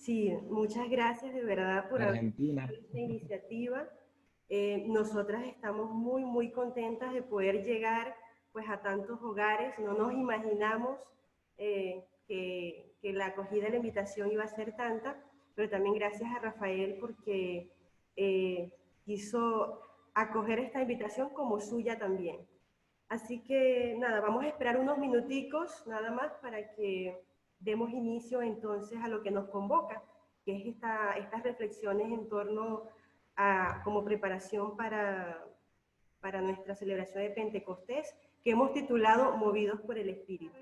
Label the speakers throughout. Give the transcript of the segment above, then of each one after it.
Speaker 1: Sí, muchas gracias de verdad por
Speaker 2: de
Speaker 1: haber
Speaker 2: Argentina.
Speaker 1: hecho esta iniciativa. Nosotras estamos muy contentas de poder llegar pues a tantos hogares. No nos imaginamos que la acogida de la invitación iba a ser tanta, pero también gracias a Rafael porque quiso acoger esta invitación como suya también. Así que nada, vamos a esperar unos minuticos nada más para que demos inicio entonces a lo que nos convoca, que es estas reflexiones en torno a como preparación para nuestra celebración de Pentecostés, que hemos titulado Movidos por el Espíritu.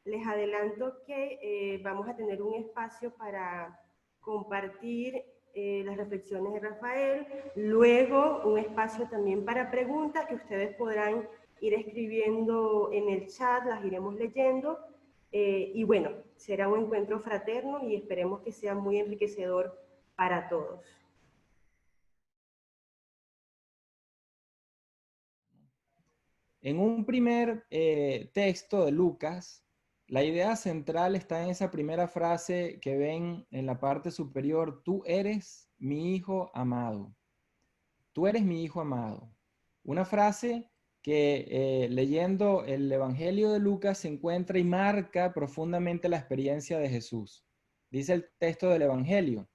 Speaker 1: Les adelanto que vamos a tener un espacio para compartir las reflexiones de Rafael, luego un espacio también para preguntas que ustedes podrán ir escribiendo en el chat, las iremos leyendo, y bueno, será un encuentro fraterno y esperemos que sea muy enriquecedor para todos.
Speaker 2: En un primer texto de Lucas, la idea central está en esa primera frase que ven en la parte superior: tú eres mi hijo amado. Tú eres mi hijo amado. Una frase que leyendo el Evangelio de Lucas se encuentra y marca profundamente la experiencia de Jesús. Dice el texto del Evangelio: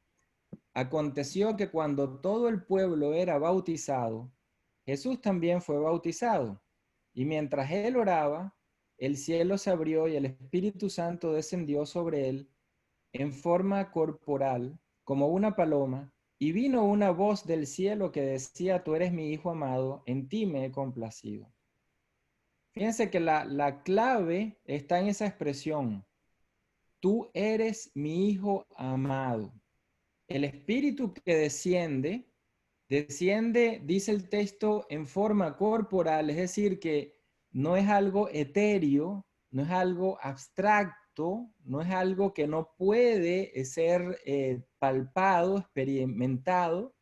Speaker 2: aconteció que cuando todo el pueblo era bautizado, Jesús también fue bautizado. Y mientras él oraba, el cielo se abrió y el Espíritu Santo descendió sobre él en forma corporal, como una paloma, y vino una voz del cielo que decía: tú eres mi hijo amado, en ti me he complacido. Fíjense que la clave está en esa expresión: tú eres mi hijo amado. El espíritu que desciende, dice el texto, en forma corporal, es decir, que no es algo etéreo, no es algo abstracto, no es algo que no puede ser palpado, experimentado,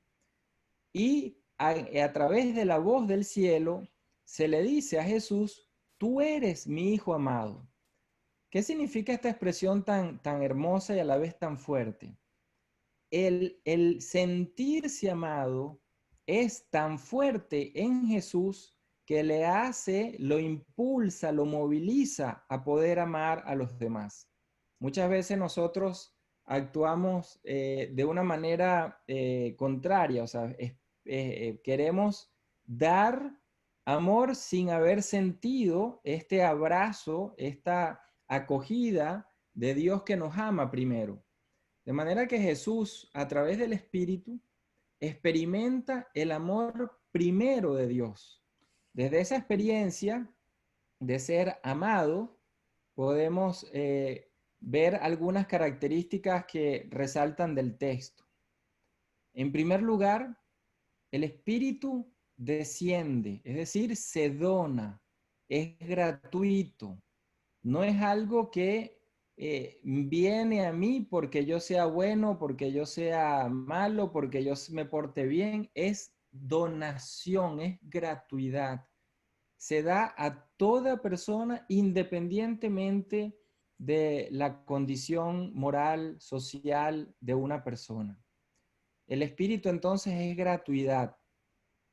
Speaker 2: y a través de la voz del cielo se le dice a Jesús: tú eres mi hijo amado. ¿Qué significa esta expresión tan hermosa y a la vez tan fuerte? El sentirse amado es tan fuerte en Jesús que le hace, lo impulsa, lo moviliza a poder amar a los demás. Muchas veces nosotros actuamos de una manera contraria, o sea, queremos dar amor sin haber sentido este abrazo, esta acogida de Dios que nos ama primero. De manera que Jesús, a través del Espíritu, experimenta el amor primero de Dios. Desde esa experiencia de ser amado, podemos ver algunas características que resaltan del texto. En primer lugar, el Espíritu desciende, es decir, se dona, es gratuito, no es algo que viene a mí porque yo sea bueno, porque yo sea malo, porque yo me porte bien. Es donación, es gratuidad. Se da a toda persona independientemente de la condición moral, social de una persona. El Espíritu entonces es gratuidad.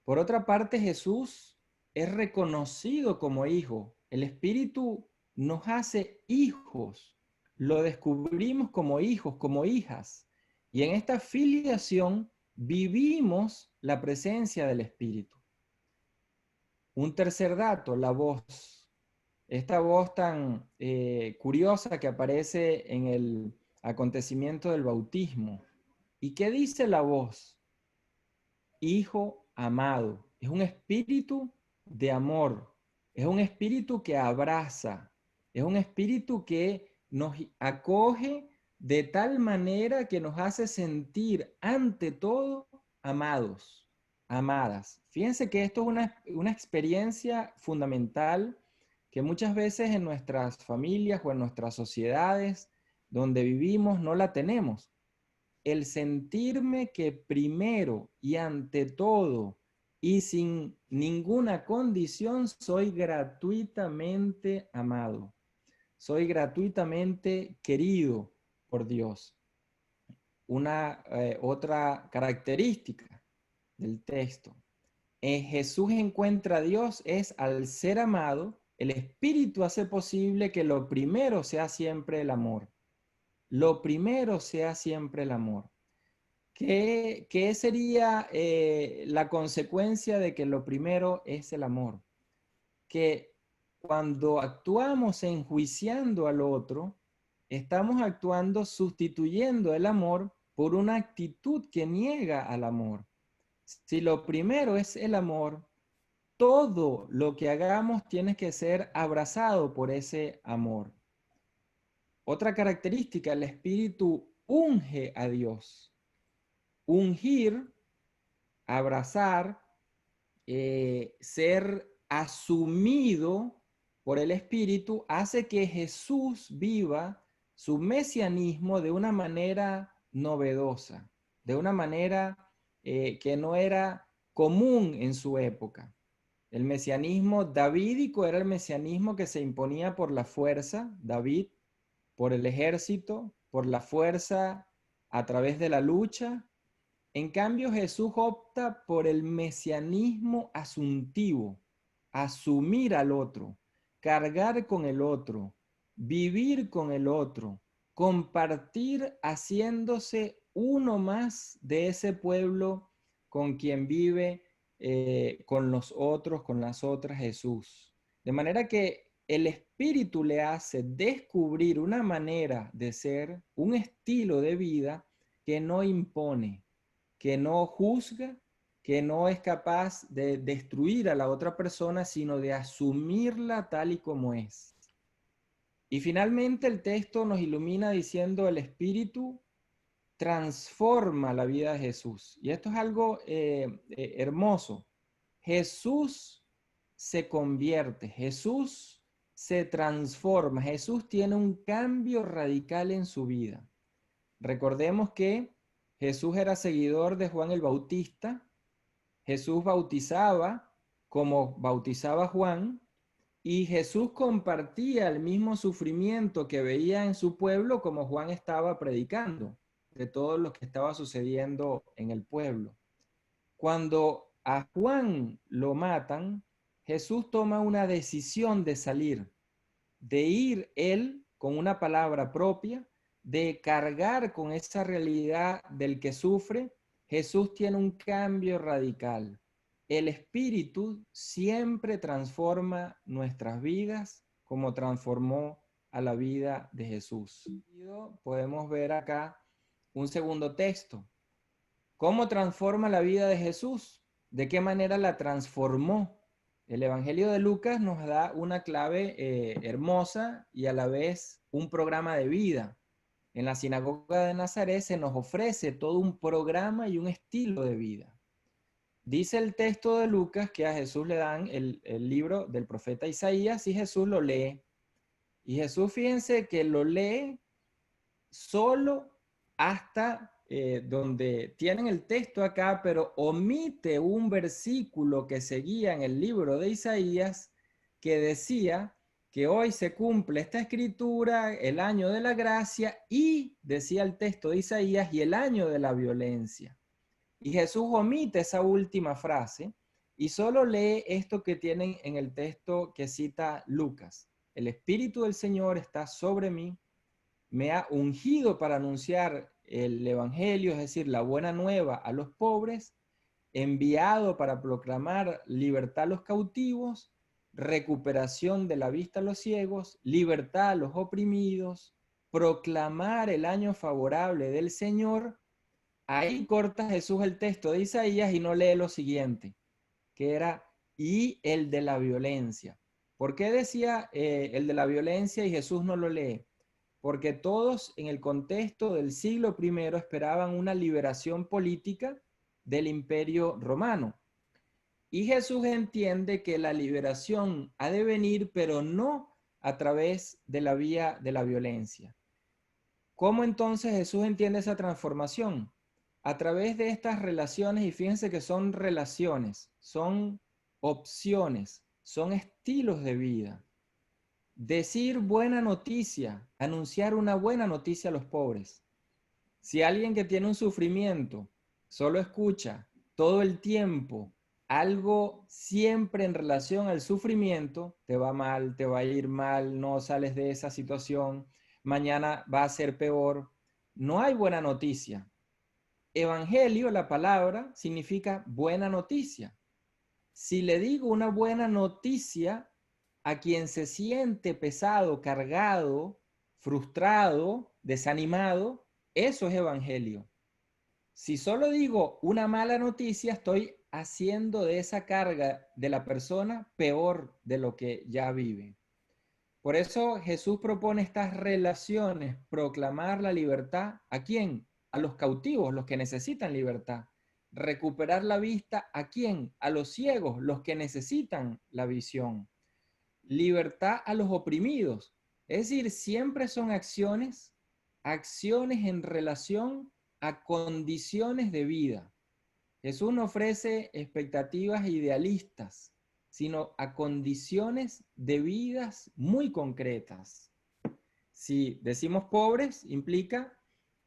Speaker 2: Por otra parte, Jesús es reconocido como hijo. El Espíritu nos hace hijos. Lo descubrimos como hijos, como hijas. Y en esta filiación vivimos la presencia del Espíritu. Un tercer dato, la voz. Esta voz tan curiosa que aparece en el acontecimiento del bautismo. ¿Y qué dice la voz? Hijo amado. Es un espíritu de amor. Es un espíritu que abraza. Es un espíritu que nos acoge de tal manera que nos hace sentir ante todo amados, amadas. Fíjense que esto es una experiencia fundamental que muchas veces en nuestras familias o en nuestras sociedades donde vivimos no la tenemos. El sentirme que primero y ante todo y sin ninguna condición soy gratuitamente amado, soy gratuitamente querido por Dios. una otra característica del texto. Jesús encuentra a Dios es al ser amado, el Espíritu hace posible que lo primero sea siempre el amor. Lo primero sea siempre el amor. ¿Qué sería la consecuencia de que lo primero es el amor? Que cuando actuamos enjuiciando al otro, estamos actuando sustituyendo el amor por una actitud que niega al amor. Si lo primero es el amor, todo lo que hagamos tiene que ser abrazado por ese amor. Otra característica, el Espíritu unge a Dios. Ungir, abrazar, ser asumido por el Espíritu hace que Jesús viva su mesianismo de una manera novedosa, de una manera que no era común en su época. El mesianismo davídico era el mesianismo que se imponía por la fuerza, David, por el ejército, por la fuerza a través de la lucha. En cambio, Jesús opta por el mesianismo asuntivo, asumir al otro, cargar con el otro, vivir con el otro, compartir haciéndose uno más de ese pueblo con quien vive, con los otros, con las otras Jesús. De manera que el Espíritu le hace descubrir una manera de ser, un estilo de vida que no impone, que no juzga, que no es capaz de destruir a la otra persona, sino de asumirla tal y como es. Y finalmente el texto nos ilumina diciendo el Espíritu transforma la vida de Jesús. Y esto es algo hermoso. Jesús se convierte, Jesús se transforma, Jesús tiene un cambio radical en su vida. Recordemos que Jesús era seguidor de Juan el Bautista. Jesús bautizaba como bautizaba Juan y Jesús compartía el mismo sufrimiento que veía en su pueblo como Juan estaba predicando de todo lo que estaba sucediendo en el pueblo. Cuando a Juan lo matan, Jesús toma una decisión de salir, de ir él con una palabra propia, de cargar con esa realidad del que sufre. Jesús tiene un cambio radical. El Espíritu siempre transforma nuestras vidas como transformó a la vida de Jesús. Podemos ver acá un segundo texto. ¿Cómo transforma la vida de Jesús? ¿De qué manera la transformó? El Evangelio de Lucas nos da una clave hermosa y a la vez un programa de vida. En la sinagoga de Nazaret se nos ofrece todo un programa y un estilo de vida. Dice el texto de Lucas que a Jesús le dan el libro del profeta Isaías y Jesús lo lee. Y Jesús, fíjense que lo lee solo hasta donde tienen el texto acá, pero omite un versículo que seguía en el libro de Isaías que decía que hoy se cumple esta escritura, el año de la gracia, y decía el texto de Isaías, y el año de la violencia. Y Jesús omite esa última frase y solo lee esto que tienen en el texto que cita Lucas. El Espíritu del Señor está sobre mí, me ha ungido para anunciar el Evangelio, es decir, la buena nueva a los pobres, enviado para proclamar libertad a los cautivos, recuperación de la vista a los ciegos, libertad a los oprimidos, proclamar el año favorable del Señor. Ahí corta Jesús el texto de Isaías y no lee lo siguiente, que era, y el de la violencia. ¿Por qué decía el de la violencia y Jesús no lo lee? Porque todos en el contexto del siglo I esperaban una liberación política del imperio romano. Y Jesús entiende que la liberación ha de venir, pero no a través de la vía de la violencia. ¿Cómo entonces Jesús entiende esa transformación? A través de estas relaciones, y fíjense que son relaciones, son opciones, son estilos de vida. Decir buena noticia, anunciar una buena noticia a los pobres. Si alguien que tiene un sufrimiento solo escucha todo el tiempo algo siempre en relación al sufrimiento, te va mal, te va a ir mal, no sales de esa situación, mañana va a ser peor, no hay buena noticia. Evangelio, la palabra, significa buena noticia. Si le digo una buena noticia a quien se siente pesado, cargado, frustrado, desanimado, eso es evangelio. Si solo digo una mala noticia, estoy haciendo de esa carga de la persona peor de lo que ya vive. Por eso Jesús propone estas relaciones, proclamar la libertad. ¿A quién? A los cautivos, los que necesitan libertad. Recuperar la vista. ¿A quién? A los ciegos, los que necesitan la visión. Libertad a los oprimidos. Es decir, siempre son acciones en relación a condiciones de vida. Jesús no ofrece expectativas idealistas, sino a condiciones de vidas muy concretas. Si decimos pobres, implica,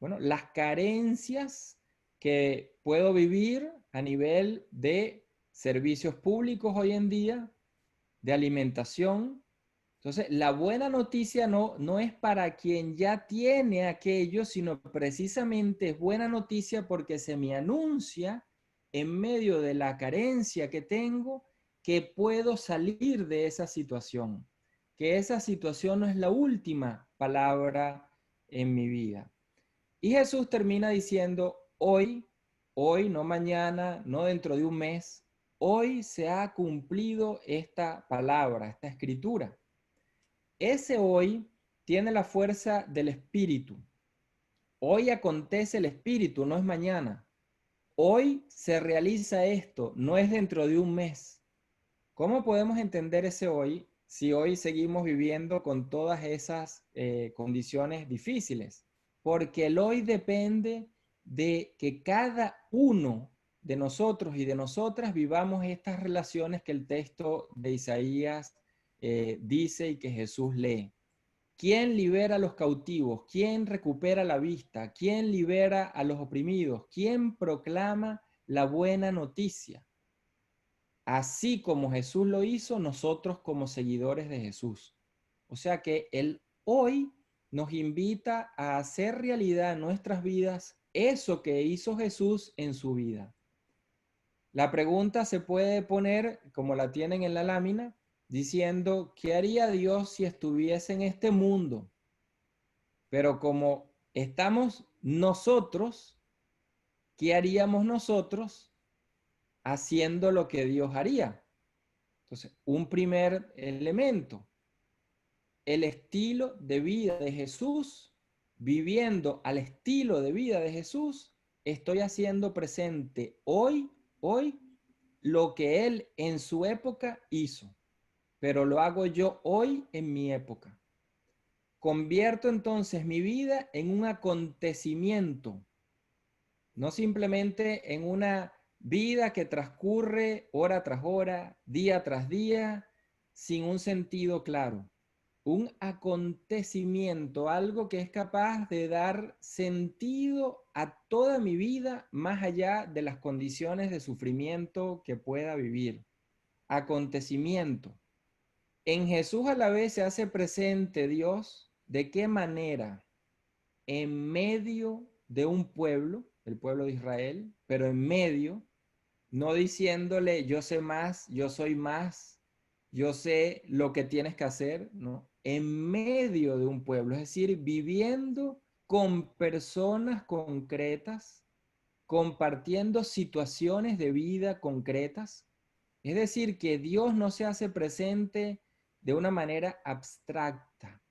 Speaker 2: bueno, las carencias que puedo vivir a nivel de servicios públicos hoy en día, de alimentación. Entonces, la buena noticia no es para quien ya tiene aquello, sino precisamente es buena noticia porque se me anuncia en medio de la carencia que tengo que puedo salir de esa situación, que esa situación no es la última palabra en mi vida. Y Jesús termina diciendo, hoy, no mañana, no dentro de un mes, hoy se ha cumplido esta palabra, esta escritura. Ese hoy tiene la fuerza del Espíritu. Hoy acontece el Espíritu, no es mañana. Hoy se realiza esto, no es dentro de un mes. ¿Cómo podemos entender ese hoy si hoy seguimos viviendo con todas esas condiciones difíciles? Porque el hoy depende de que cada uno de nosotros y de nosotras vivamos estas relaciones que el texto de Isaías dice y que Jesús lee. ¿Quién libera a los cautivos? ¿Quién recupera la vista? ¿Quién libera a los oprimidos? ¿Quién proclama la buena noticia? Así como Jesús lo hizo, nosotros como seguidores de Jesús. O sea que Él hoy nos invita a hacer realidad en nuestras vidas eso que hizo Jesús en su vida. La pregunta se puede poner, como la tienen en la lámina, diciendo, ¿qué haría Dios si estuviese en este mundo? Pero como estamos nosotros, ¿qué haríamos nosotros haciendo lo que Dios haría? Entonces, un primer elemento, el estilo de vida de Jesús, viviendo al estilo de vida de Jesús, estoy haciendo presente hoy, lo que Él en su época hizo, pero lo hago yo hoy en mi época. Convierto entonces mi vida en un acontecimiento, no simplemente en una vida que transcurre hora tras hora, día tras día, sin un sentido claro. Un acontecimiento, algo que es capaz de dar sentido a toda mi vida más allá de las condiciones de sufrimiento que pueda vivir. Acontecimiento. En Jesús a la vez se hace presente Dios. ¿De qué manera? En medio de un pueblo, el pueblo de Israel, pero en medio, no diciéndole yo sé más, yo soy más, yo sé lo que tienes que hacer, ¿no? En medio de un pueblo, es decir, viviendo con personas concretas, compartiendo situaciones de vida concretas. Es decir, que Dios no se hace presente de una manera abstracta.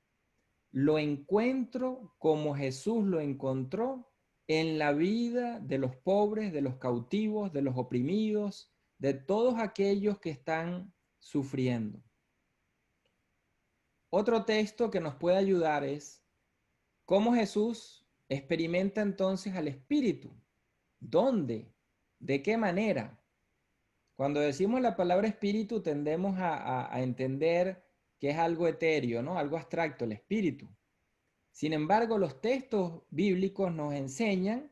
Speaker 2: Lo encuentro como Jesús lo encontró en la vida de los pobres, de los cautivos, de los oprimidos, de todos aquellos que están sufriendo. Otro texto que nos puede ayudar es cómo Jesús experimenta entonces al Espíritu. ¿Dónde? ¿De qué manera? Cuando decimos la palabra espíritu tendemos a entender que es algo etéreo, ¿no? Algo abstracto, el espíritu. Sin embargo, los textos bíblicos nos enseñan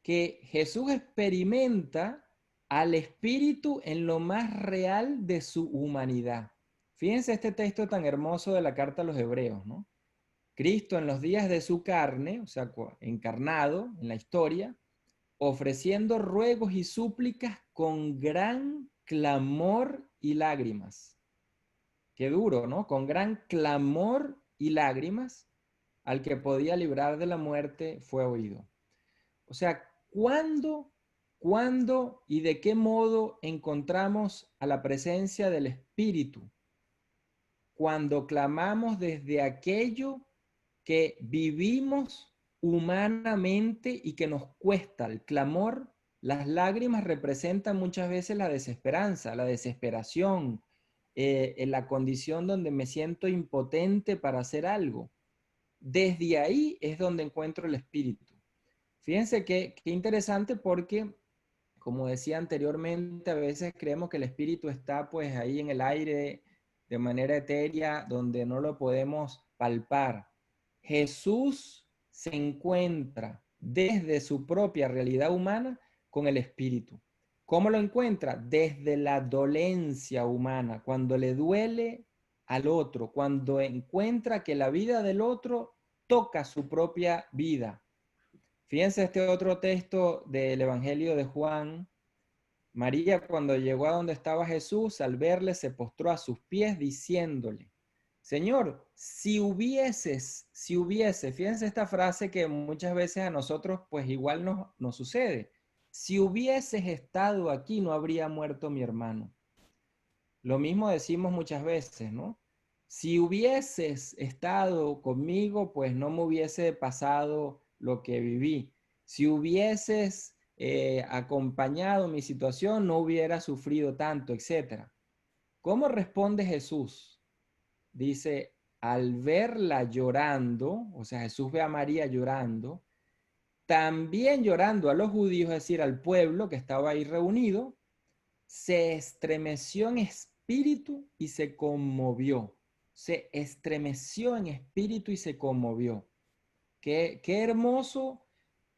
Speaker 2: que Jesús experimenta al Espíritu en lo más real de su humanidad. Fíjense este texto tan hermoso de la carta a los Hebreos, ¿no? Cristo en los días de su carne, o sea, encarnado en la historia, ofreciendo ruegos y súplicas con gran clamor y lágrimas. Qué duro, ¿no? Con gran clamor y lágrimas, al que podía librar de la muerte fue oído. O sea, ¿cuándo y de qué modo encontramos a la presencia del Espíritu? Cuando clamamos desde aquello que vivimos humanamente y que nos cuesta. El clamor, las lágrimas representan muchas veces la desesperanza, la desesperación, en la condición donde me siento impotente para hacer algo. Desde ahí es donde encuentro el Espíritu. Fíjense qué interesante porque, como decía anteriormente, a veces creemos que el Espíritu está pues ahí en el aire de manera etérea, donde no lo podemos palpar. Jesús se encuentra desde su propia realidad humana con el Espíritu. ¿Cómo lo encuentra? Desde la dolencia humana, cuando le duele al otro, cuando encuentra que la vida del otro toca su propia vida. Fíjense este otro texto del Evangelio de Juan. María, cuando llegó a donde estaba Jesús, al verle, se postró a sus pies diciéndole: Señor, si hubiese, fíjense esta frase que muchas veces a nosotros pues igual nos sucede. Si hubieses estado aquí, no habría muerto mi hermano. Lo mismo decimos muchas veces, ¿no? Si hubieses estado conmigo, pues no me hubiese pasado lo que viví. Si hubieses acompañado mi situación, no hubiera sufrido tanto, etcétera. ¿Cómo responde Jesús? Dice, al verla llorando, o sea, Jesús ve a María llorando, también llorando a los judíos, es decir, al pueblo que estaba ahí reunido, se estremeció en espíritu y se conmovió. Se estremeció en espíritu y se conmovió. Qué hermoso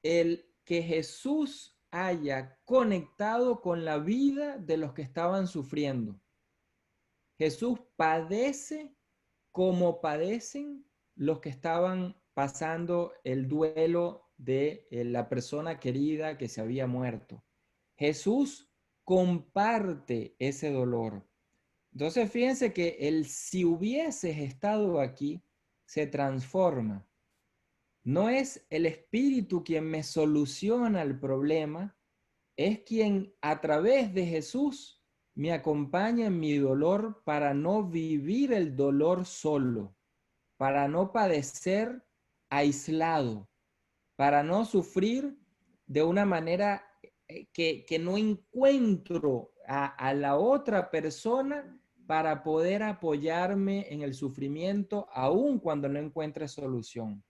Speaker 2: el que Jesús haya conectado con la vida de los que estaban sufriendo. Jesús padece como padecen los que estaban pasando el duelo de la persona querida que se había muerto. Jesús comparte ese dolor. Entonces fíjense que el si hubieses estado aquí se transforma. No es el Espíritu quien me soluciona el problema, es quien a través de Jesús me acompaña en mi dolor para no vivir el dolor solo, para no padecer aislado, para no sufrir de una manera que no encuentro a la otra persona para poder apoyarme en el sufrimiento, aun cuando no encuentre solución.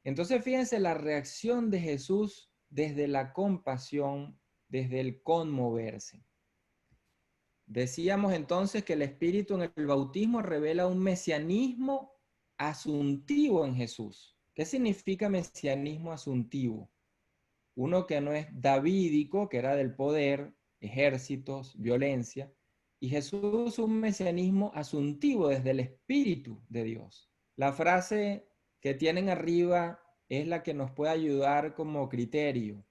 Speaker 2: Entonces, fíjense la reacción de Jesús desde la compasión, desde el conmoverse. Decíamos entonces que el Espíritu en el bautismo revela un mesianismo asuntivo en Jesús. ¿Qué significa mesianismo asuntivo? Uno que no es davídico, que era del poder, ejércitos, violencia, y Jesús un mesianismo asuntivo desde el Espíritu de Dios. La frase que tienen arriba es la que nos puede ayudar como criterio.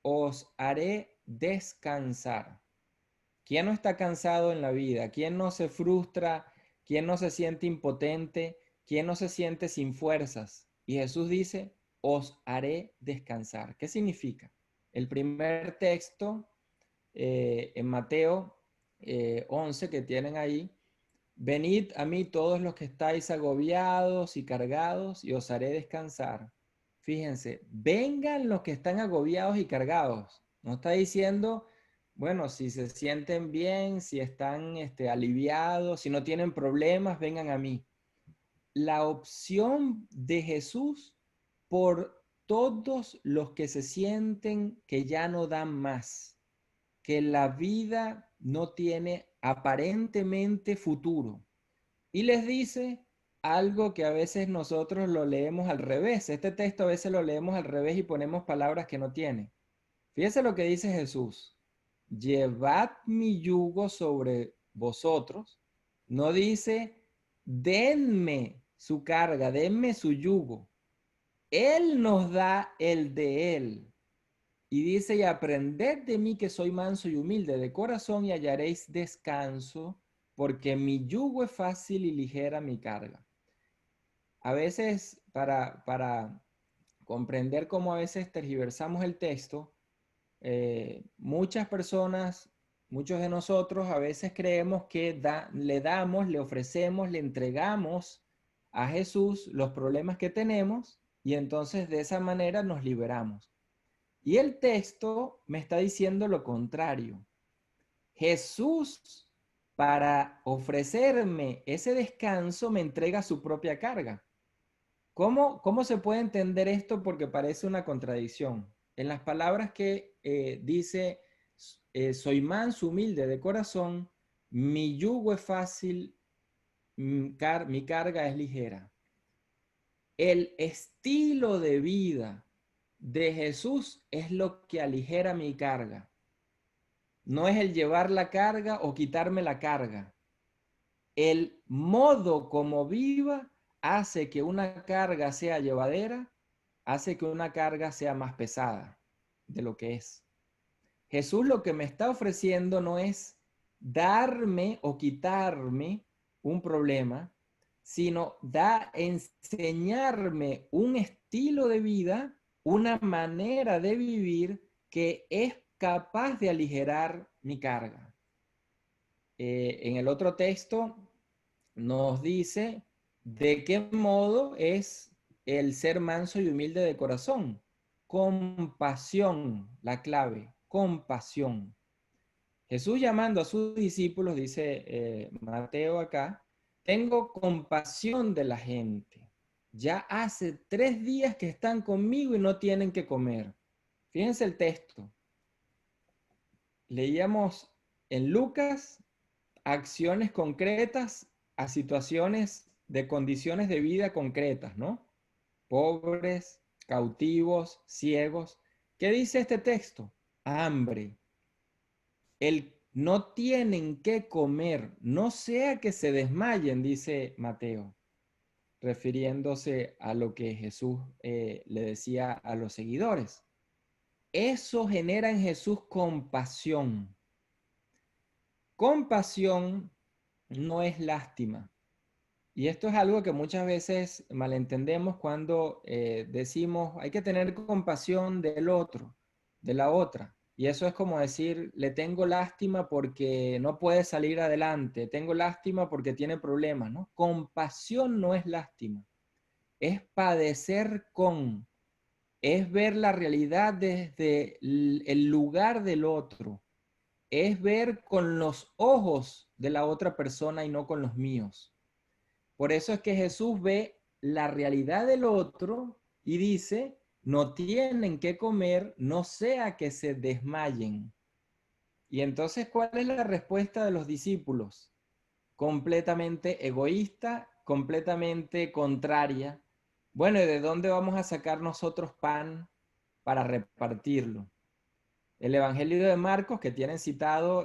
Speaker 2: Os haré descansar. ¿Quién no está cansado en la vida? ¿Quién no se frustra? ¿Quién no se siente impotente? ¿Quién no se siente sin fuerzas? Y Jesús dice, os haré descansar. ¿Qué significa? El primer texto en Mateo 11 que tienen ahí, venid a mí todos los que estáis agobiados y cargados y os haré descansar. Fíjense, vengan los que están agobiados y cargados. No está diciendo, bueno, si se sienten bien, si están aliviados, si no tienen problemas, vengan a mí. La opción de Jesús por todos los que se sienten que ya no dan más, que la vida no tiene aparentemente futuro. Y les dice, algo que a veces nosotros lo leemos al revés. Este texto a veces lo leemos al revés y ponemos palabras que no tiene. Fíjese lo que dice Jesús. Llevad mi yugo sobre vosotros. No dice, denme su carga, denme su yugo. Él nos da el de él. Y dice, y aprended de mí que soy manso y humilde de corazón y hallaréis descanso, porque mi yugo es fácil y ligera mi carga. A veces, para comprender cómo a veces tergiversamos el texto, muchas personas, muchos de nosotros a veces creemos que le damos, le ofrecemos, le entregamos a Jesús los problemas que tenemos y entonces de esa manera nos liberamos. Y el texto me está diciendo lo contrario. Jesús, para ofrecerme ese descanso, me entrega su propia carga. ¿Cómo se puede entender esto? Porque parece una contradicción. En las palabras que dice, soy manso, humilde de corazón, mi yugo es fácil, mi carga es ligera. El estilo de vida de Jesús es lo que aligera mi carga. No es el llevar la carga o quitarme la carga. El modo como viva hace que una carga sea llevadera, hace que una carga sea más pesada de lo que es. Jesús lo que me está ofreciendo no es darme o quitarme un problema, sino enseñarme un estilo de vida, una manera de vivir que es capaz de aligerar mi carga. En el otro texto nos dice de qué modo es el ser manso y humilde de corazón. Compasión, la clave, compasión. Jesús llamando a sus discípulos, dice Mateo acá, tengo compasión de la gente. Ya hace 3 días que están conmigo y no tienen que comer. Fíjense el texto. Leíamos en Lucas acciones concretas a situaciones de condiciones de vida concretas, ¿no? Pobres, cautivos, ciegos. ¿Qué dice este texto? Hambre. El no tienen que comer, no sea que se desmayen, dice Mateo, refiriéndose a lo que Jesús le decía a los seguidores. Eso genera en Jesús compasión. Compasión no es lástima. Y esto es algo que muchas veces malentendemos cuando decimos hay que tener compasión del otro, de la otra. Y eso es como decir, le tengo lástima porque no puede salir adelante, tengo lástima porque tiene problemas, ¿no? Compasión no es lástima, es padecer con, es ver la realidad desde el lugar del otro, es ver con los ojos de la otra persona y no con los míos. Por eso es que Jesús ve la realidad del otro y dice, no tienen que comer, no sea que se desmayen. Y entonces, ¿cuál es la respuesta de los discípulos? Completamente egoísta, completamente contraria. Bueno, ¿y de dónde vamos a sacar nosotros pan para repartirlo? El Evangelio de Marcos, que tienen citado,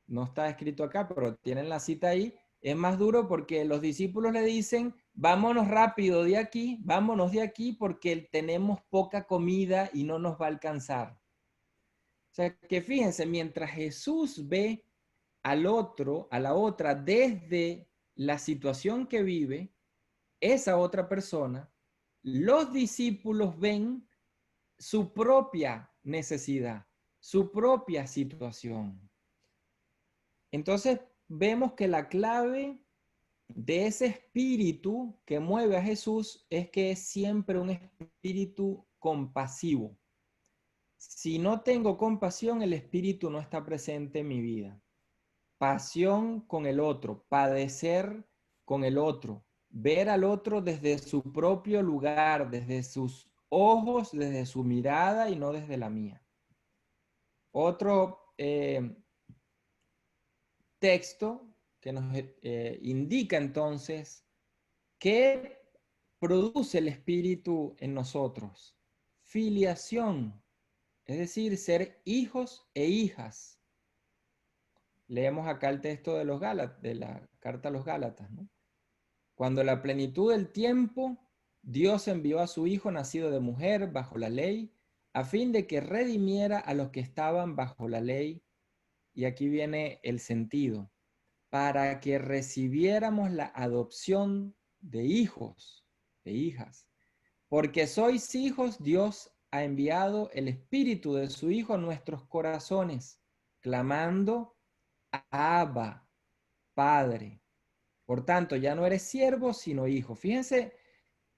Speaker 2: no está escrito acá, pero tienen la cita ahí, es más duro porque los discípulos le dicen, vámonos rápido de aquí, vámonos de aquí porque tenemos poca comida y no nos va a alcanzar. O sea, que fíjense, mientras Jesús ve al otro, a la otra, desde la situación que vive, esa otra persona, los discípulos ven su propia necesidad, su propia situación. Entonces vemos que la clave de ese espíritu que mueve a Jesús es que es siempre un espíritu compasivo. Si no tengo compasión, el espíritu no está presente en mi vida. Pasión con el otro, padecer con el otro, ver al otro desde su propio lugar, desde sus ojos, desde su mirada y no desde la mía. Otro texto que nos indica entonces ¿Qué produce el Espíritu en nosotros? Filiación, es decir, ser hijos e hijas. Leemos acá el texto de los Gálatas, de la carta a los Gálatas, ¿no? Cuando la plenitud del tiempo, Dios envió a su Hijo nacido de mujer bajo la ley, a fin de que redimiera a los que estaban bajo la ley. Y aquí viene el sentido, para que recibiéramos la adopción de hijos, de hijas. Porque sois hijos, Dios ha enviado el Espíritu de su Hijo a nuestros corazones, clamando, Abba, Padre. Por tanto, ya no eres siervo, sino hijo. Fíjense,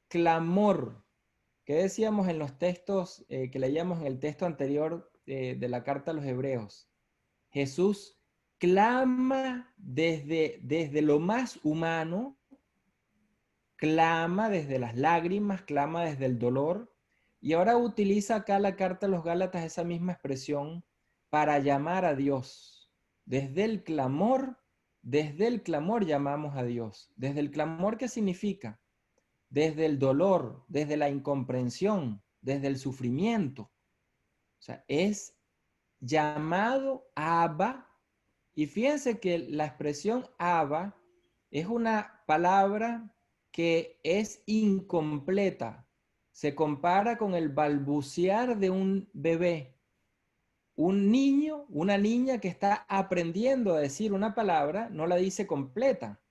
Speaker 2: clamor, que decíamos en los textos que leíamos en el texto anterior de la carta a los Hebreos. Jesús clama desde lo más humano, clama desde las lágrimas, clama desde el dolor, y ahora utiliza acá la carta a los Gálatas esa misma expresión para llamar a Dios. Desde el clamor llamamos a Dios. Desde el clamor, ¿qué significa? Desde el dolor, desde la incomprensión, desde el sufrimiento. O sea, es llamado Abba. Y fíjense que la expresión Abba es una palabra que es incompleta. Se compara con el balbucear de un bebé. Un niño, una niña que está aprendiendo a decir una palabra, no la dice completa.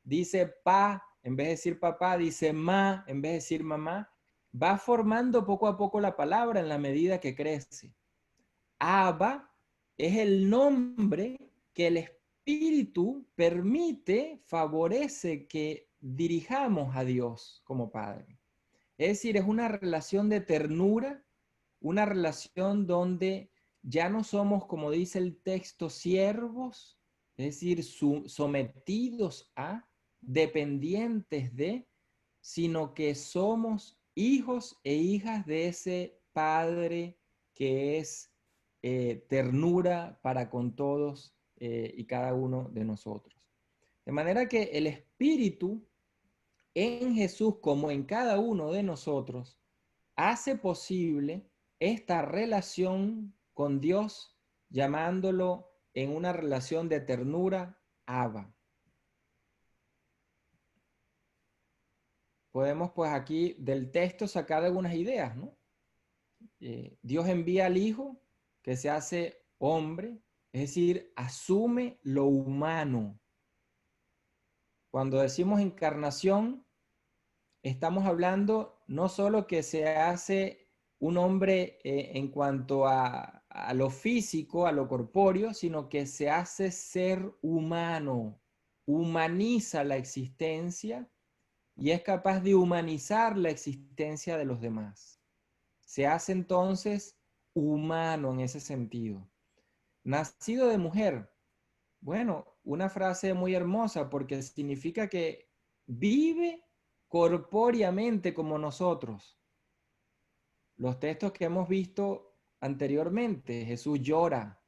Speaker 2: Dice pa, en vez de decir papá, dice ma, en vez de decir mamá. Va formando poco a poco la palabra en la medida que crece. Abba es el nombre que el Espíritu permite, favorece que dirijamos a Dios como Padre. Es decir, es una relación de ternura, una relación donde ya no somos, como dice el texto, siervos, es decir, sometidos a, dependientes de, sino que somos hijos e hijas de ese Padre que es ternura para con todos y cada uno de nosotros. De manera que el Espíritu en Jesús, como en cada uno de nosotros, hace posible esta relación con Dios, llamándolo en una relación de ternura, Abba. Podemos pues aquí del texto sacar algunas ideas, ¿no? Dios envía al Hijo que se hace hombre, es decir, asume lo humano. Cuando decimos encarnación, estamos hablando no solo que se hace un hombre en cuanto a lo físico, a lo corpóreo, sino que se hace ser humano, humaniza la existencia y es capaz de humanizar la existencia de los demás. Se hace entonces humano en ese sentido. Nacido de mujer. Bueno, una frase muy hermosa porque significa que vive corpóreamente como nosotros. Los textos que hemos visto anteriormente, Jesús llora,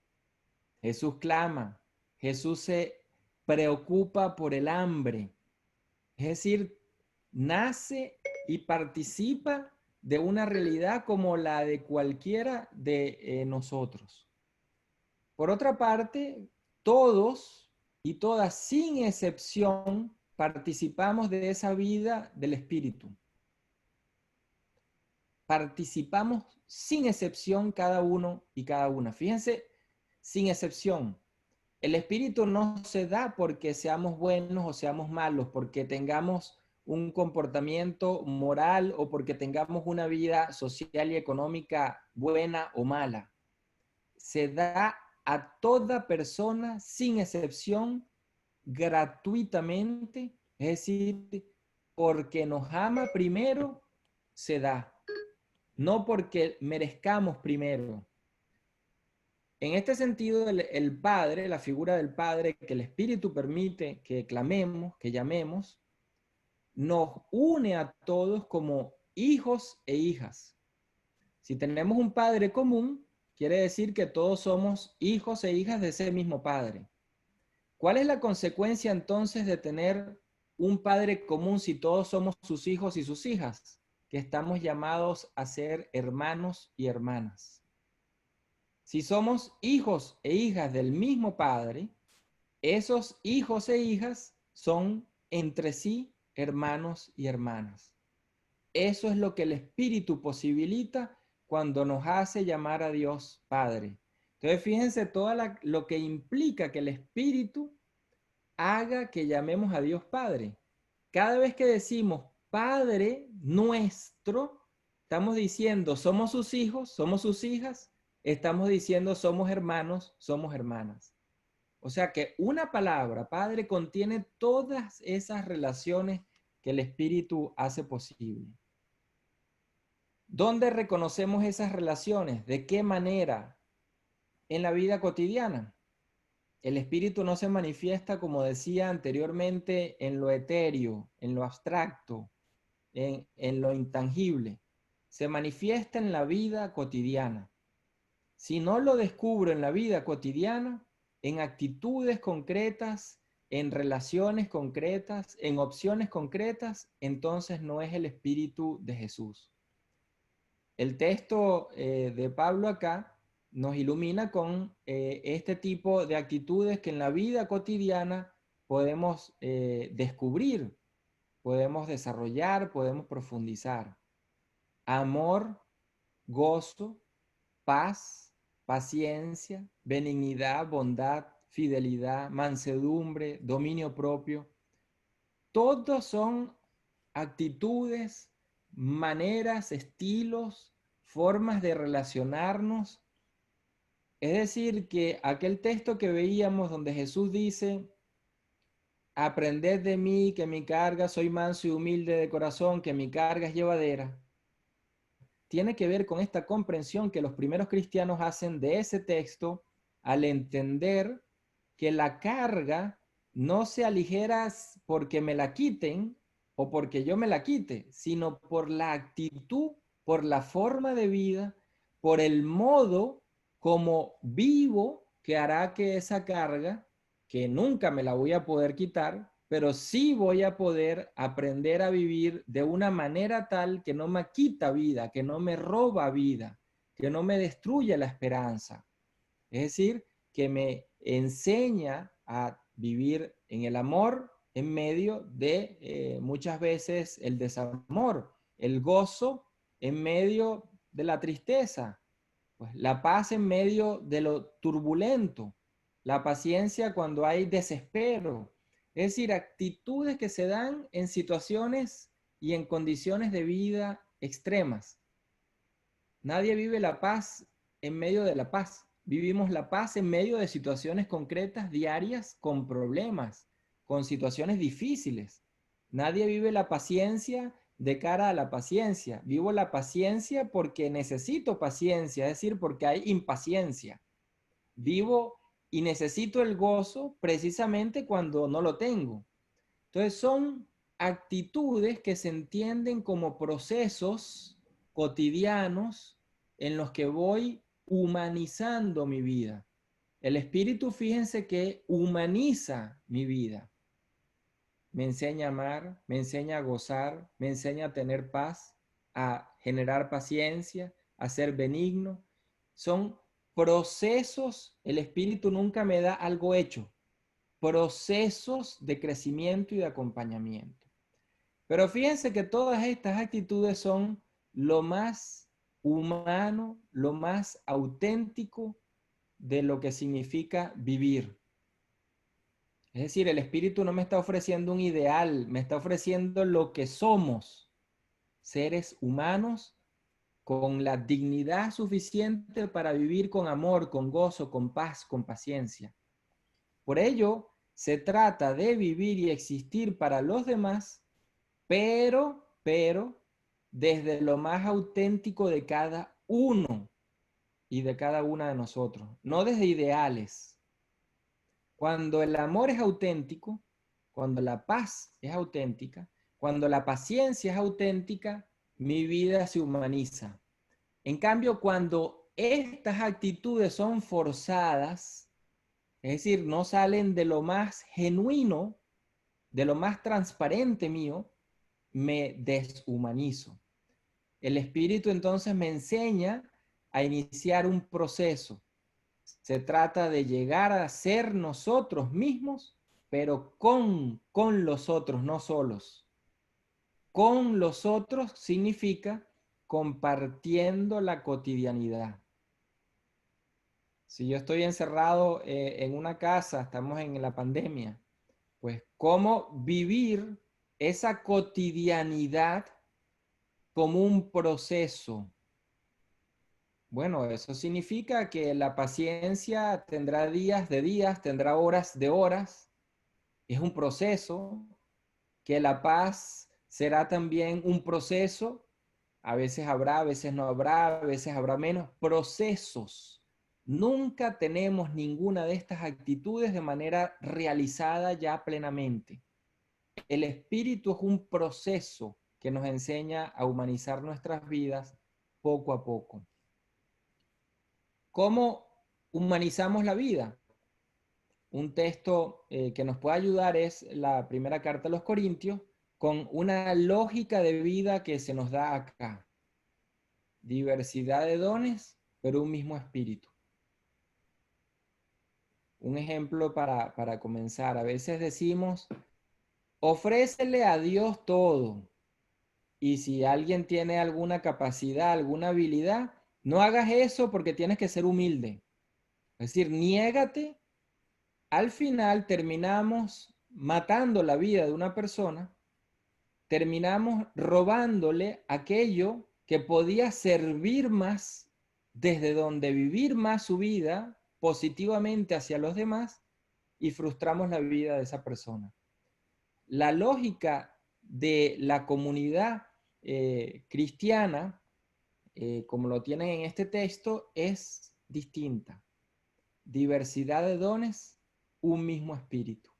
Speaker 2: Jesús clama, Jesús se preocupa por el hambre. Es decir, nace y participa de una realidad como la de cualquiera de nosotros. Por otra parte, todos y todas, sin excepción, participamos de esa vida del Espíritu. Participamos sin excepción cada uno y cada una. Fíjense, sin excepción. El Espíritu no se da porque seamos buenos o seamos malos, porque tengamos un comportamiento moral o porque tengamos una vida social y económica buena o mala. Se da a toda persona sin excepción, gratuitamente, es decir, porque nos ama primero, se da, no porque merezcamos primero. En este sentido, el Padre, la figura del Padre, que el Espíritu permite que clamemos, que llamemos, nos une a todos como hijos e hijas. Si tenemos un Padre común, quiere decir que todos somos hijos e hijas de ese mismo Padre. ¿Cuál es la consecuencia entonces de tener un Padre común si todos somos sus hijos y sus hijas? Que estamos llamados a ser hermanos y hermanas. Si somos hijos e hijas del mismo Padre, esos hijos e hijas son entre sí hermanos y hermanas. Eso es lo que el Espíritu posibilita cuando nos hace llamar a Dios Padre. Entonces, fíjense lo que implica que el Espíritu haga que llamemos a Dios Padre. Cada vez que decimos Padre nuestro, estamos diciendo somos sus hijos, somos sus hijas, estamos diciendo somos hermanos, somos hermanas. O sea que una palabra, Padre, contiene todas esas relaciones que el Espíritu hace posible. ¿Dónde reconocemos esas relaciones? ¿De qué manera? En la vida cotidiana. El Espíritu no se manifiesta, como decía anteriormente, en lo etéreo, en lo abstracto, en lo intangible. Se manifiesta en la vida cotidiana. Si no lo descubro en la vida cotidiana, en actitudes concretas, en relaciones concretas, en opciones concretas, entonces no es el Espíritu de Jesús. El texto de Pablo acá nos ilumina con este tipo de actitudes que en la vida cotidiana podemos descubrir, podemos desarrollar, podemos profundizar. Amor, gozo, paz, paciencia, benignidad, bondad, fidelidad, mansedumbre, dominio propio. Todos son actitudes, maneras, estilos, formas de relacionarnos. Es decir, que aquel texto que veíamos donde Jesús dice, aprended de mí que mi carga, soy manso y humilde de corazón, que mi carga es llevadera, tiene que ver con esta comprensión que los primeros cristianos hacen de ese texto al entender que la carga no se aligera porque me la quiten o porque yo me la quite, sino por la actitud, por la forma de vida, por el modo como vivo que hará que esa carga, que nunca me la voy a poder quitar, pero sí voy a poder aprender a vivir de una manera tal que no me quita vida, que no me roba vida, que no me destruye la esperanza. Es decir, que me enseña a vivir en el amor en medio de muchas veces el desamor, el gozo en medio de la tristeza, pues la paz en medio de lo turbulento, la paciencia cuando hay desespero. Es decir, actitudes que se dan en situaciones y en condiciones de vida extremas. Nadie vive la paz en medio de la paz. Vivimos la paz en medio de situaciones concretas, diarias, con problemas, con situaciones difíciles. Nadie vive la paciencia de cara a la paciencia. Vivo la paciencia porque necesito paciencia, es decir, porque hay impaciencia. Vivo y necesito el gozo precisamente cuando no lo tengo. Entonces son actitudes que se entienden como procesos cotidianos en los que voy humanizando mi vida. El espíritu, fíjense que humaniza mi vida. Me enseña a amar, me enseña a gozar, me enseña a tener paz, a generar paciencia, a ser benigno. Son procesos, el espíritu nunca me da algo hecho, procesos de crecimiento y de acompañamiento. Pero fíjense que todas estas actitudes son lo más humano, lo más auténtico de lo que significa vivir. Es decir, el espíritu no me está ofreciendo un ideal, me está ofreciendo lo que somos, seres humanos con la dignidad suficiente para vivir con amor, con gozo, con paz, con paciencia. Por ello, se trata de vivir y existir para los demás, pero desde lo más auténtico de cada uno y de cada una de nosotros, no desde ideales. Cuando el amor es auténtico, cuando la paz es auténtica, cuando la paciencia es auténtica, mi vida se humaniza. En cambio, cuando estas actitudes son forzadas, es decir, no salen de lo más genuino, de lo más transparente mío, me deshumanizo. El Espíritu entonces me enseña a iniciar un proceso. Se trata de llegar a ser nosotros mismos, pero con los otros, no solos. Con los otros significa compartiendo la cotidianidad. Si yo estoy encerrado en una casa, estamos en la pandemia, pues cómo vivir esa cotidianidad como un proceso. Bueno, eso significa que la paciencia tendrá días de días, tendrá horas de horas. Es un proceso, que la paz será también un proceso. A veces habrá, a veces no habrá, a veces habrá menos procesos. Nunca tenemos ninguna de estas actitudes de manera realizada ya plenamente. El espíritu es un proceso que nos enseña a humanizar nuestras vidas poco a poco. ¿Cómo humanizamos la vida? Un texto que nos puede ayudar es la primera carta a los Corintios, con una lógica de vida que se nos da acá. Diversidad de dones, pero un mismo espíritu. Un ejemplo para comenzar. A veces decimos, ofrécele a Dios todo. Y si alguien tiene alguna capacidad, alguna habilidad, no hagas eso porque tienes que ser humilde. Es decir, niégate. Al final terminamos matando la vida de una persona, terminamos robándole aquello que podía servir más, desde donde vivir más su vida positivamente hacia los demás, y frustramos la vida de esa persona. La lógica de la comunidad cristiana, como lo tienen en este texto, es distinta. Diversidad de dones, un mismo espíritu.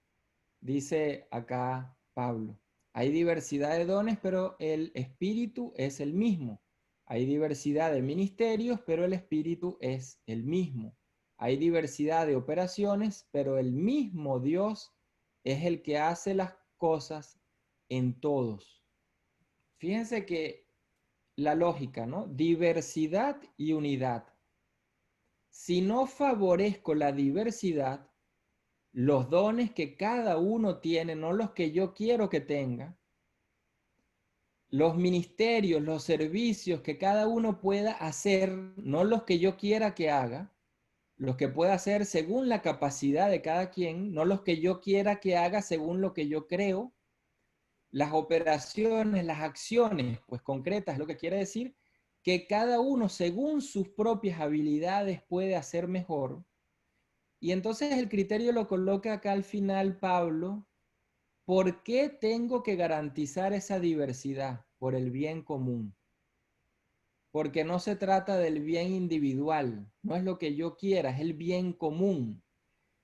Speaker 2: Dice acá Pablo, hay diversidad de dones, pero el espíritu es el mismo. Hay diversidad de ministerios, pero el espíritu es el mismo. Hay diversidad de operaciones, pero el mismo Dios es el que hace las cosas en todos. Fíjense que la lógica, ¿no? Diversidad y unidad. Si no favorezco la diversidad, los dones que cada uno tiene, no los que yo quiero que tenga, los ministerios, los servicios que cada uno pueda hacer, no los que yo quiera que haga, los que pueda hacer según la capacidad de cada quien, no los que yo quiera que haga según lo que yo creo, las operaciones, las acciones, pues concretas, lo que quiere decir que cada uno según sus propias habilidades puede hacer mejor. Y entonces el criterio lo coloca acá al final Pablo. ¿Por qué tengo que garantizar esa diversidad? Por el bien común. Porque no se trata del bien individual, no es lo que yo quiera, es el bien común.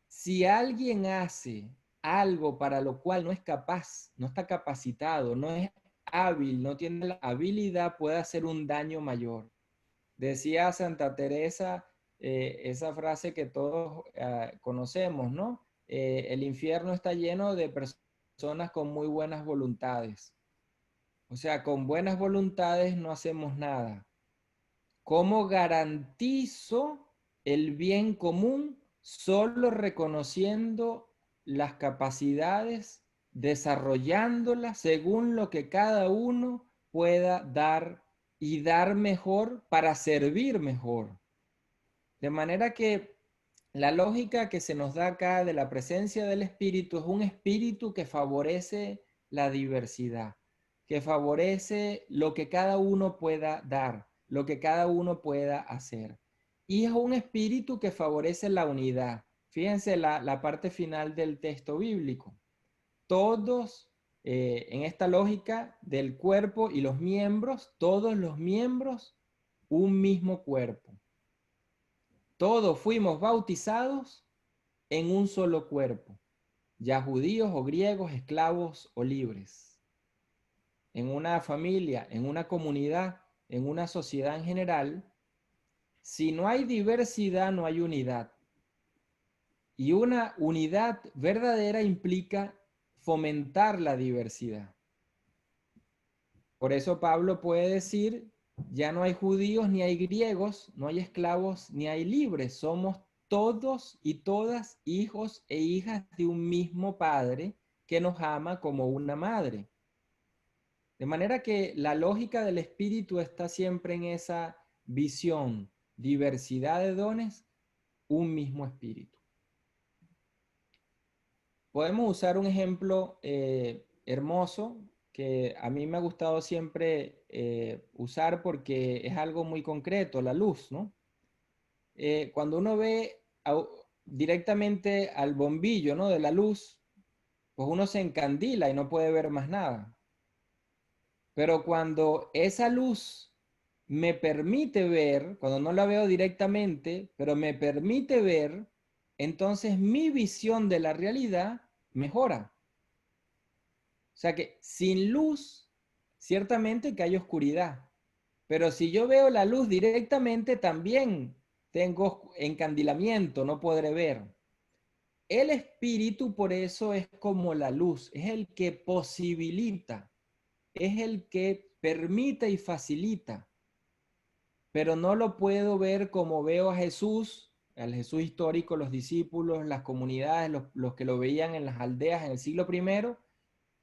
Speaker 2: Si alguien hace algo para lo cual no es capaz, no está capacitado, no es hábil, no tiene la habilidad, puede hacer un daño mayor. Decía Santa Teresa esa frase que todos conocemos, ¿no? El infierno está lleno de personas con muy buenas voluntades. O sea, con buenas voluntades no hacemos nada. ¿Cómo garantizo el bien común? Solo reconociendo las capacidades, desarrollándolas según lo que cada uno pueda dar y dar mejor para servir mejor. De manera que la lógica que se nos da acá de la presencia del espíritu es un espíritu que favorece la diversidad, que favorece lo que cada uno pueda dar, lo que cada uno pueda hacer. Y es un espíritu que favorece la unidad. Fíjense la parte final del texto bíblico. Todos, en esta lógica del cuerpo y los miembros, todos los miembros, un mismo cuerpo. Todos fuimos bautizados en un solo cuerpo, ya judíos o griegos, esclavos o libres. En una familia, en una comunidad, en una sociedad en general, si no hay diversidad, no hay unidad. Y una unidad verdadera implica fomentar la diversidad. Por eso Pablo puede decir, ya no hay judíos ni hay griegos, no hay esclavos ni hay libres, somos todos y todas hijos e hijas de un mismo Padre que nos ama como una madre. De manera que la lógica del espíritu está siempre en esa visión, diversidad de dones, un mismo espíritu. Podemos usar un ejemplo hermoso que a mí me ha gustado siempre usar porque es algo muy concreto, la luz, ¿no? Cuando uno ve directamente al bombillo, ¿no?, de la luz, pues uno se encandila y no puede ver más nada. Pero cuando esa luz me permite ver, cuando no la veo directamente, pero me permite ver, entonces mi visión de la realidad mejora. O sea que sin luz, ciertamente que hay oscuridad. Pero si yo veo la luz directamente, también tengo encandilamiento, no podré ver. El espíritu por eso es como la luz, es el que posibilita, es el que permite y facilita. Pero no lo puedo ver como veo a Jesús, al Jesús histórico, los discípulos, las comunidades, los que lo veían en las aldeas en el siglo I,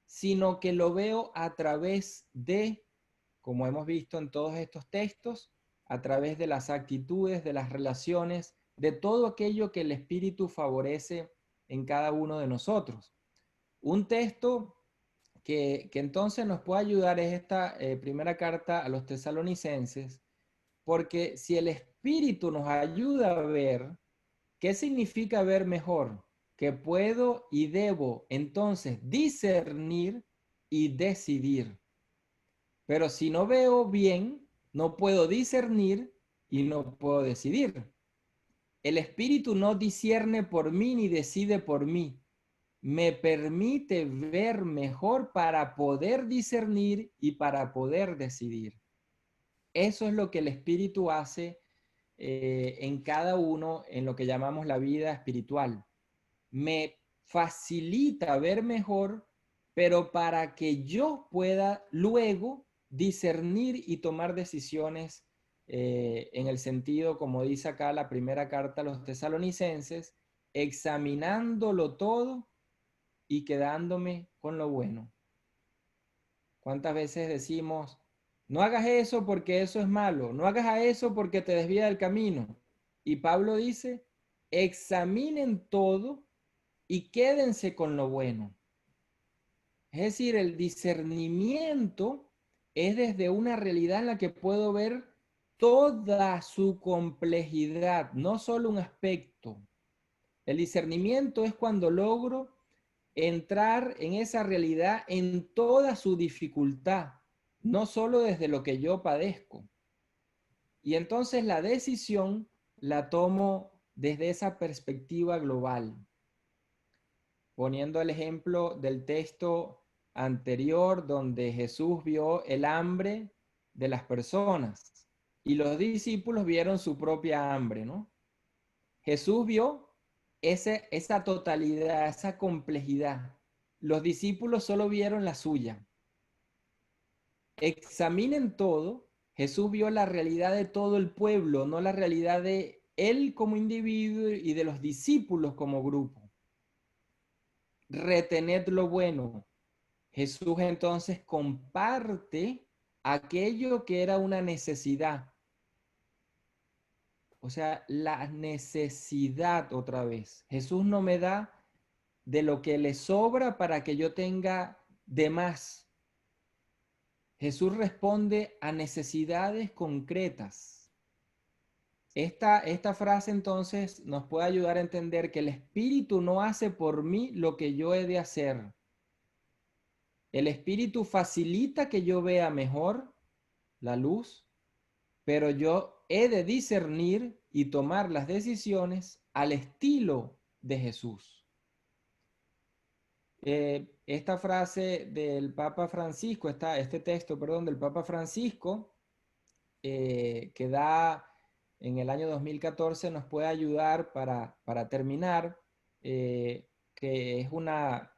Speaker 2: sino que lo veo a través de, como hemos visto en todos estos textos, a través de las actitudes, de las relaciones, de todo aquello que el Espíritu favorece en cada uno de nosotros. Un texto que entonces nos puede ayudar es esta primera carta a los tesalonicenses, porque si el Espíritu nos ayuda a ver, ¿qué significa ver mejor? Que puedo y debo entonces discernir y decidir. Pero si no veo bien, no puedo discernir y no puedo decidir. El Espíritu no discierne por mí ni decide por mí. Me permite ver mejor para poder discernir y para poder decidir. Eso es lo que el Espíritu hace en cada uno en lo que llamamos la vida espiritual. Me facilita ver mejor, pero para que yo pueda luego discernir y tomar decisiones en el sentido, como dice acá la primera carta a los tesalonicenses, examinándolo todo y quedándome con lo bueno. ¿Cuántas veces decimos, no hagas eso porque eso es malo, no hagas eso porque te desvía del camino? Y Pablo dice, examinen todo y quédense con lo bueno. Es decir, el discernimiento es desde una realidad en la que puedo ver toda su complejidad, no solo un aspecto. El discernimiento es cuando logro entrar en esa realidad en toda su dificultad, no solo desde lo que yo padezco. Y entonces la decisión la tomo desde esa perspectiva global. Poniendo el ejemplo del texto anterior donde Jesús vio el hambre de las personas y los discípulos vieron su propia hambre, ¿no? Jesús vio esa totalidad, esa complejidad. Los discípulos solo vieron la suya. Examinen todo. Jesús vio la realidad de todo el pueblo, no la realidad de él como individuo y de los discípulos como grupo. Retened lo bueno. Jesús entonces comparte aquello que era una necesidad. O sea, la necesidad otra vez. Jesús no me da de lo que le sobra para que yo tenga de más. Jesús responde a necesidades concretas. Esta frase entonces nos puede ayudar a entender que el Espíritu no hace por mí lo que yo he de hacer. El Espíritu facilita que yo vea mejor la luz, pero yo he de discernir y tomar las decisiones al estilo de Jesús. Esta frase del Papa Francisco, este texto, perdón, del Papa Francisco, que da en el año 2014, nos puede ayudar para terminar, que es una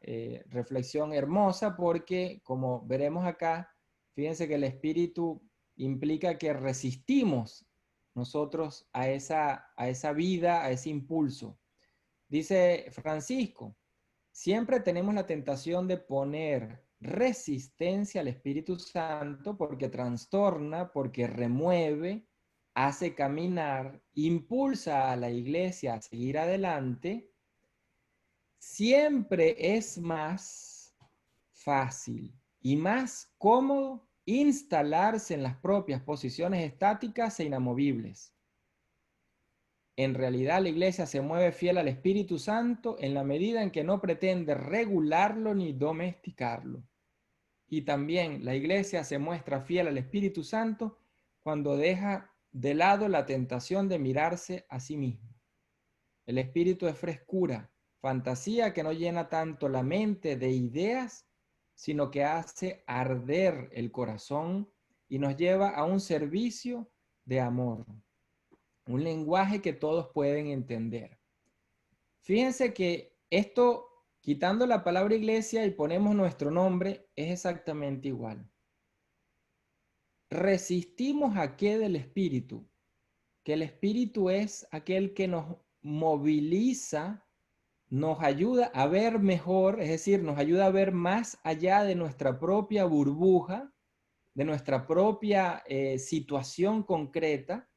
Speaker 2: reflexión hermosa porque, como veremos acá, fíjense que el espíritu implica que resistimos nosotros a esa vida, a ese impulso. Dice Francisco, siempre tenemos la tentación de poner resistencia al Espíritu Santo porque trastorna, porque remueve, hace caminar, impulsa a la iglesia a seguir adelante. Siempre es más fácil y más cómodo instalarse en las propias posiciones estáticas e inamovibles. En realidad la iglesia se mueve fiel al Espíritu Santo en la medida en que no pretende regularlo ni domesticarlo. Y también la iglesia se muestra fiel al Espíritu Santo cuando deja de lado la tentación de mirarse a sí mismo. El espíritu es frescura, fantasía que no llena tanto la mente de ideas, sino que hace arder el corazón y nos lleva a un servicio de amor, un lenguaje que todos pueden entender. Fíjense que esto, quitando la palabra iglesia y ponemos nuestro nombre, es exactamente igual. Resistimos a qué del espíritu, que el espíritu es aquel que nos moviliza, nos ayuda a ver mejor, es decir, nos ayuda a ver más allá de nuestra propia burbuja, de nuestra propia situación concreta,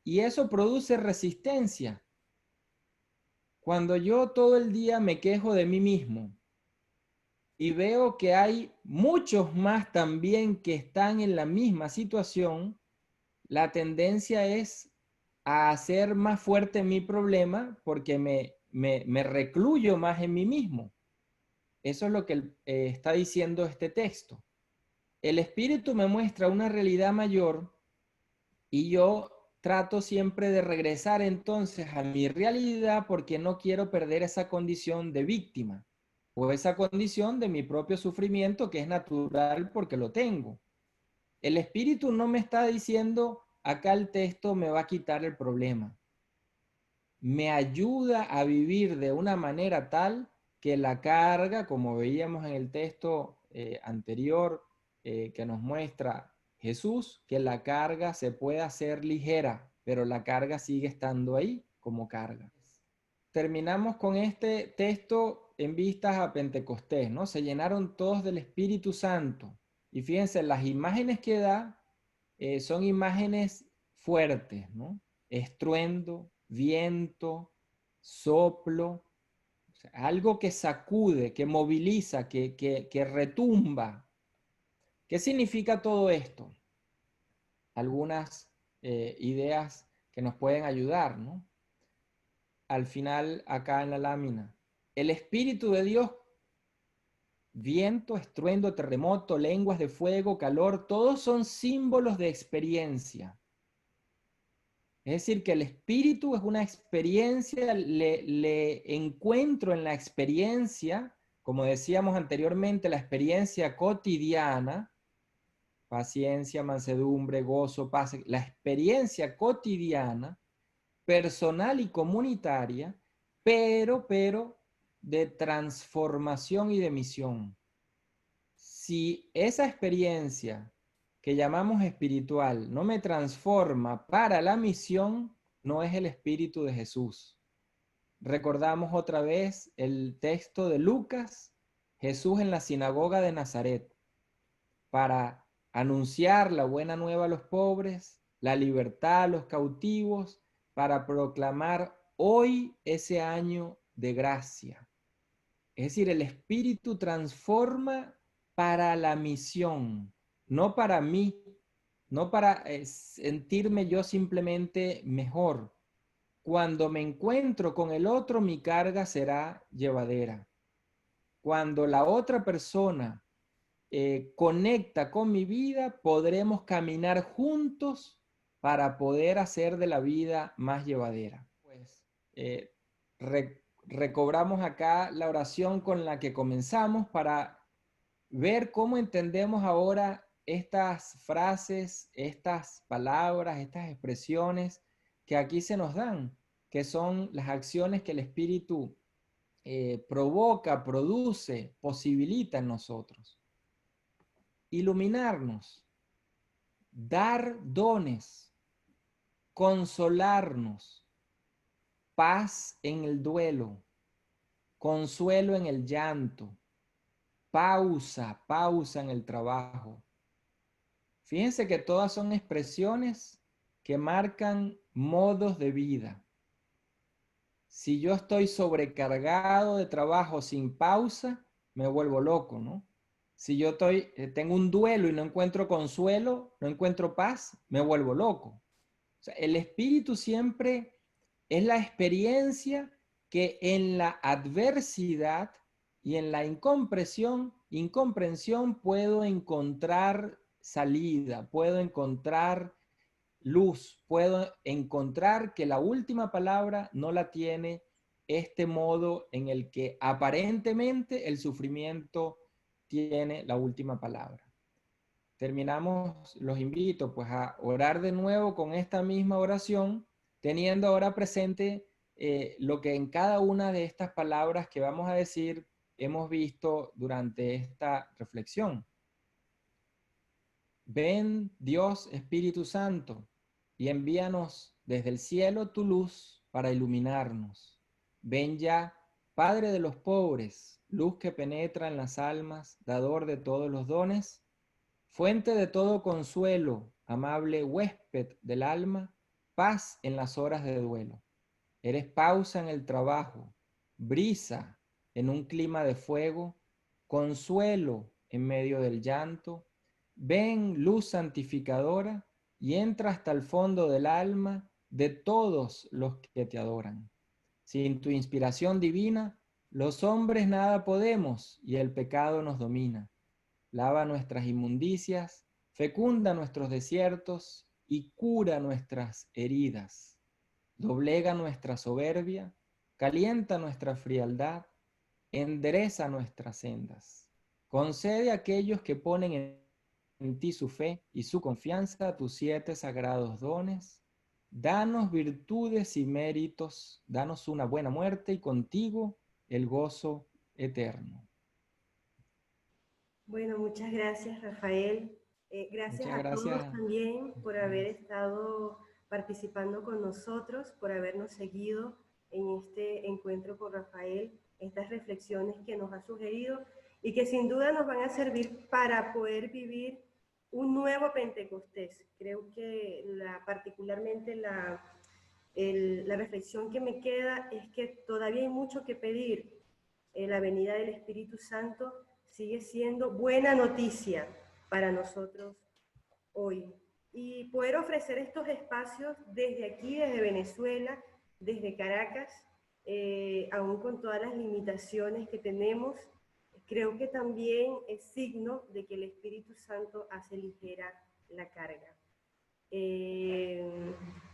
Speaker 2: y eso produce resistencia. Cuando yo todo el día me quejo de mí mismo y veo que hay muchos más también que están en la misma situación, la tendencia es a hacer más fuerte mi problema porque me recluyo más en mí mismo. Eso es lo que está diciendo este texto. El espíritu me muestra una realidad mayor y yo trato siempre de regresar entonces a mi realidad porque no quiero perder esa condición de víctima o esa condición de mi propio sufrimiento que es natural porque lo tengo. El espíritu no me está diciendo, acá el texto me va a quitar el problema. Me ayuda a vivir de una manera tal que la carga, como veíamos en el texto anterior que nos muestra Jesús, que la carga se puede hacer ligera, pero la carga sigue estando ahí como carga. Terminamos con este texto en vistas a Pentecostés, ¿no? Se llenaron todos del Espíritu Santo. Y fíjense, las imágenes que da son imágenes fuertes, ¿no? Estruendo, viento, soplo, o sea, algo que sacude, que moviliza, que retumba. ¿Qué significa todo esto? Algunas ideas que nos pueden ayudar, ¿no? Al final, acá en la lámina, el Espíritu de Dios, viento, estruendo, terremoto, lenguas de fuego, calor, todos son símbolos de experiencia. Es decir, que el espíritu es una experiencia, le encuentro en la experiencia, como decíamos anteriormente, la experiencia cotidiana, paciencia, mansedumbre, gozo, paz, la experiencia cotidiana, personal y comunitaria, pero de transformación y de misión. Si esa experiencia que llamamos espiritual no me transforma para la misión, no es el Espíritu de Jesús. Recordamos otra vez el texto de Lucas, Jesús en la sinagoga de Nazaret, para anunciar la buena nueva a los pobres, la libertad a los cautivos, para proclamar hoy ese año de gracia. Es decir, el Espíritu transforma para la misión, no para mí, no para sentirme yo simplemente mejor. Cuando me encuentro con el otro, mi carga será llevadera. Cuando la otra persona conecta con mi vida, podremos caminar juntos para poder hacer de la vida más llevadera. Pues recobramos acá la oración con la que comenzamos para ver cómo entendemos ahora estas frases, estas palabras, estas expresiones que aquí se nos dan, que son las acciones que el Espíritu provoca, produce, posibilita en nosotros. Iluminarnos, dar dones, consolarnos, paz en el duelo, consuelo en el llanto, pausa en el trabajo. Fíjense que todas son expresiones que marcan modos de vida. Si yo estoy sobrecargado de trabajo sin pausa, me vuelvo loco, ¿no? Si yo tengo un duelo y no encuentro consuelo, no encuentro paz, me vuelvo loco. O sea, el espíritu siempre es la experiencia que en la adversidad y en la incomprensión puedo encontrar salida, puedo encontrar luz, puedo encontrar que la última palabra no la tiene este modo en el que aparentemente el sufrimiento tiene la última palabra. Terminamos, los invito pues a orar de nuevo con esta misma oración, teniendo ahora presente lo que en cada una de estas palabras que vamos a decir hemos visto durante esta reflexión. Ven, Dios Espíritu Santo, y envíanos desde el cielo tu luz para iluminarnos. Ven ya, Padre de los pobres, luz que penetra en las almas, dador de todos los dones, fuente de todo consuelo, amable huésped del alma, paz en las horas de duelo. Eres pausa en el trabajo, brisa en un clima de fuego, consuelo en medio del llanto. Ven, luz santificadora, y entra hasta el fondo del alma de todos los que te adoran. Sin tu inspiración divina, los hombres nada podemos y el pecado nos domina. Lava nuestras inmundicias, fecunda nuestros desiertos y cura nuestras heridas. Doblega nuestra soberbia, calienta nuestra frialdad, endereza nuestras sendas. Concede a aquellos que ponen en ti su fe y su confianza tus 7 sagrados dones. Danos virtudes y méritos, danos una buena muerte y contigo el gozo eterno.
Speaker 1: Bueno, muchas gracias, Rafael. Gracias
Speaker 2: Muchas
Speaker 1: a todos
Speaker 2: gracias.
Speaker 1: también por haber estado participando con nosotros, por habernos seguido en este encuentro con Rafael, estas reflexiones que nos ha sugerido y que sin duda nos van a servir para poder vivir un nuevo Pentecostés. Creo que particularmente la reflexión que me queda es que todavía hay mucho que pedir. La venida del Espíritu Santo sigue siendo buena noticia para nosotros hoy. Y poder ofrecer estos espacios desde aquí, desde Venezuela, desde Caracas, aún con todas las limitaciones que tenemos, creo que también es signo de que el Espíritu Santo hace ligera la carga.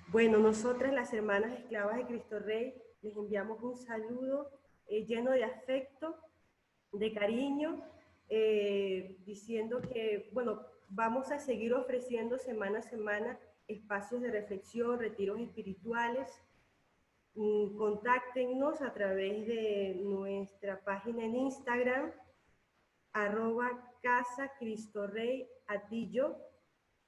Speaker 1: Bueno, nosotras las hermanas esclavas de Cristo Rey les enviamos un saludo lleno de afecto, de cariño, diciendo que, bueno, vamos a seguir ofreciendo semana a semana espacios de reflexión, retiros espirituales. Contáctenos a través de nuestra página en Instagram, @Casa Cristo Rey Atillo.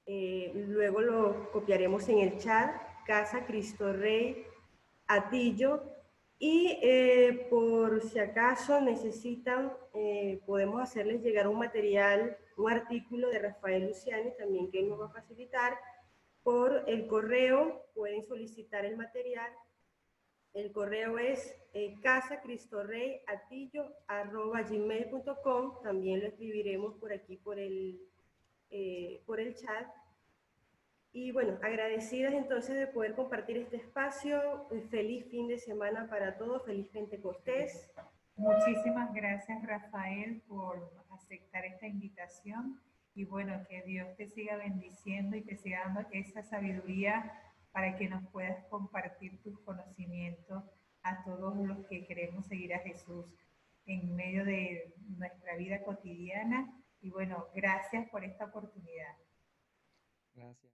Speaker 1: Luego lo copiaremos en el chat, Casa Cristo Rey Atillo. Y por si acaso necesitan, podemos hacerles llegar un material, un artículo de Rafael Luciani, también que él nos va a facilitar. Por el correo pueden solicitar el material. El correo es casacristorreyatillo@gmail.com. También lo escribiremos por aquí por el chat. Y bueno, agradecidas entonces de poder compartir este espacio. Feliz fin de semana para todos, feliz Pentecostés.
Speaker 3: Muchísimas gracias, Rafael, por aceptar esta invitación y bueno, que Dios te siga bendiciendo y te siga dando esa sabiduría para que nos puedas compartir tus conocimientos a todos los que queremos seguir a Jesús en medio de nuestra vida cotidiana. Y bueno, gracias por esta oportunidad.
Speaker 2: Gracias.